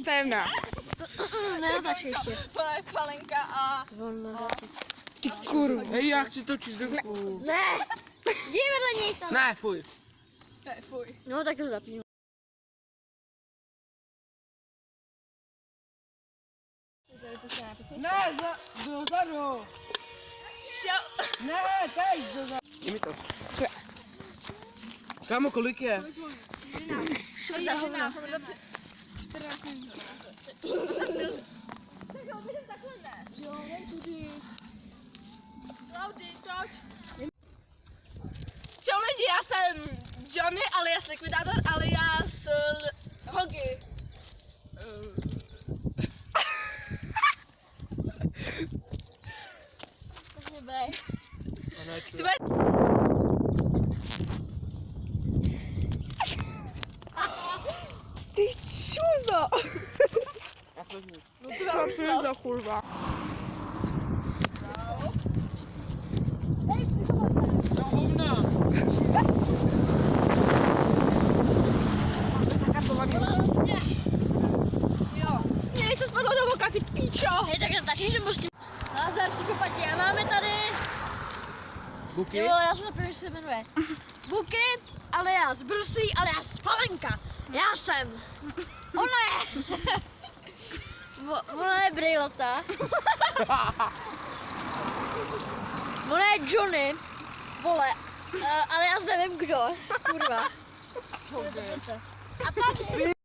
Téma. Ne, tak ještě. Palenka a... Ty kurva. Hej, já chci točit z ruku. Ne! Jdi vedle něj tam. Ne, fuj. Ne, fuj. No tak to zapni. Ne, dozadu. Ne, teď dozadu. Je mi to. Kámo, kolik je? 14 minut. Jo, tudy. Klaudy, toč. Čau lidi, já jsem Johnny alias Likvidátor alias Hogi. Tvoje... Ty čuzo! Já se vezmu. No ty vám šlo. za kurva. No hovna. Jo. Mě něco spadlo do voka, ty píčo! Hej, tak natáčíš nebo s tím? Lázar, psychopati, a máme tady... Buky? Jo, já jsem zapomněl, že se jmenuje. Buky, alias Bruslí, alias Palenka. Já jsem. Ona je. Ona je brejlata. Ona je Johnny. Vole. Ale já nevím kdo. Kurva. A tady.